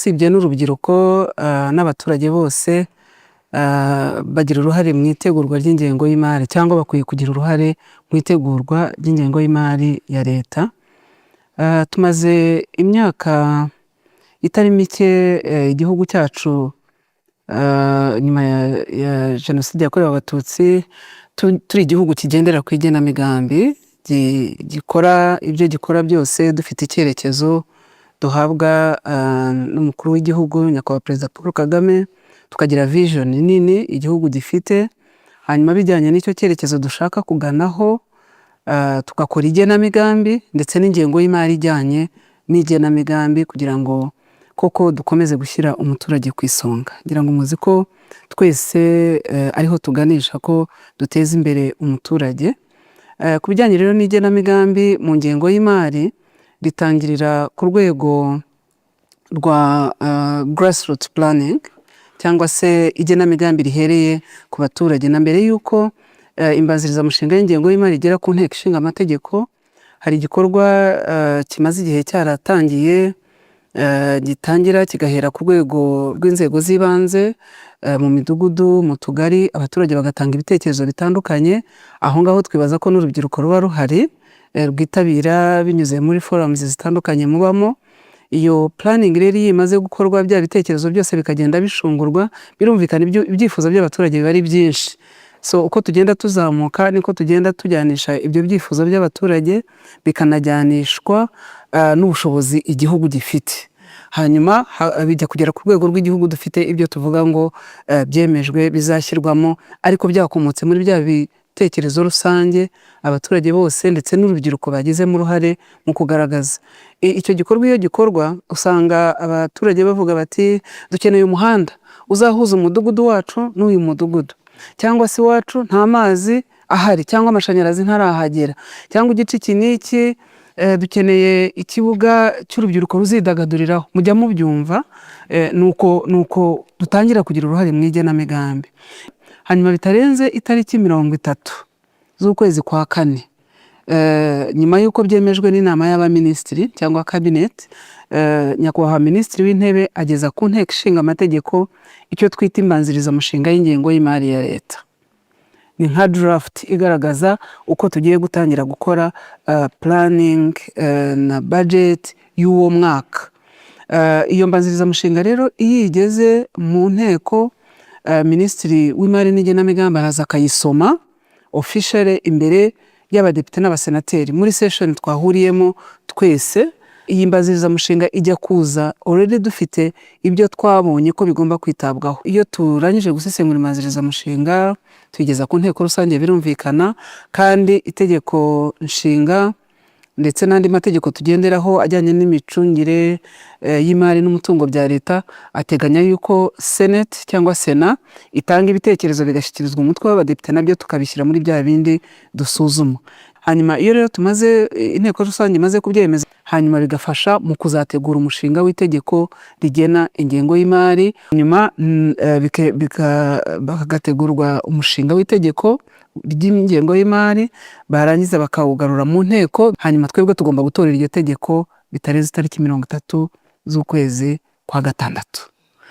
usibye n'urubyiruko n'abaturage bose bagira uruhare mu itegurwa ry'ingengo y'imari cyangwa bakwiye kugira uruhare mu itegurwa ry'ingengo y'imari ya leta. Tumaze imyaka itari mike igihugu cyacu nyuma ya jenoside yakorewe abatutsi turi igihugu kigendera ku igenamigambi, gikora ibyo gikora byose dufite icyerekezo duhabwa n'umukuru w'igihugu nyakubahwa Perezida Paul Kagame, tukagira vision nini igihugu gifite, hanyuma bijyanye n'icyo cyerekezo dushaka kuganaho tugakora igenamigambi ndetse n'ingengo y'imari ijyanye n'igenamigambi kugira ngo koko dukomeze gushyira umuturage ku isonga. Ngira ngo muzi ko twese ariho tuganisha ko duteza imbere umuturage. Ku bijyanye rero n'igenamigambi mu ngengo y'imari ritangirira ku rwego rwa grassroots planning cyangwa se igenamigambi rihereye ku baturage, na mbere y'uko imbanzirizamushinga y'ingengo y'imari igera ku nteko ishinga amategeko hari igikorwa kimaze igihe cyaratangiye gitangira kigahera ku rwego rw'inzego z'ibanze mu midugudu, mu tugari, abaturage bagatanga ibitekerezo bitandukanye. Aho ngaho twibaza ko n'urubyiruko ruba ruhari rwitabira binyuze muri forums zitandukanye mubamo. Iyo planning rero iyo imaze gukorwa bya bitekerezo byose bikagenda bishungurwa, birumvikana ibyifuzo by'abaturage biba ari byinshi. So uko tugenda tuzamuka niko tugenda tujyanisha ibyo byifuzo by'abaturage bikanajyanishwa n'ubushobozi igihugu gifite. Hanyuma bijya kugera ku rwego rw'igihugu dufite ibyo tuvuga ngo byemejwe bizashyirwamo, ariko byakomotse muri bya bitekerezo rusange abaturage bose ndetse n'urubyiruko bagizemo uruhare mu kugaragaza. Icyo gikorwa iyo gikorwa usanga abaturage bavuga bati dukeneye umuhanda uzahuza umudugudu wacu n'uyu mudugudu, cyangwa se iwacu nta mazi ahari cyangwa amashanyarazi ntarahagera, cyangwa igice iki n'iki dukeneye ikibuga cy'urubyiruko ruzidagaduriraho. Mujya mubyumva, nuko dutangira kugira uruhare mu igenamigambi. Hanyuma bitarenze itariki 30 z'ukwezi kwa kane, nyuma y'uko byemejwe n'inama y'abaminisitiri cyangwa cabinet, nyakubahwa minisitiri w'intebe ageza ku nteko ishinga amategeko icyo twita imbanzirizamushinga y'ingengo y'imari ya leta. Ni nka draft igaragaza uko tugiye gutangira gukora planning na budget y'uwo mwaka. Iyo mbanzirizamushinga rero iyo igeze mu nteko, minisitiri w'imari n'igenamigambi araza akayisoma officially imbere y'abadepite n'abasenateri muri session twahuriyemo twese. Iyi mbanzirizamushinga ijya kuza already dufite ibyo twabonye ko bigomba kwitabwaho. Iyo turangije gusesengura imbanzirizamushinga tuyigeza ku nteko rusange, birumvikana, kandi itegeko nshinga ndetse n'andi mategeko tugenderaho ajyanye n'imicungire y'imari n'umutungo bya leta ateganya yuko Senate cyangwa Sena itanga ibitekerezo bigashyikirizwa umutwe w'abadepite, nabyo tukabishyira muri bya bindi dusuzuma. Hanyuma iyo rero tumaze inteko rusange imaze kubyemeza, hanyuma bigafasha mu kuzategura umushinga w'itegeko rigena ingengo y'imari, nyuma bagategurwa umushinga w'itegeko ry'ingengo y'imari, barangiza bakawugarura mu nteko, hanyuma twebwe tugomba gutorera iryo tegeko bitarenze itariki 30 z'ukwezi kwa gatandatu.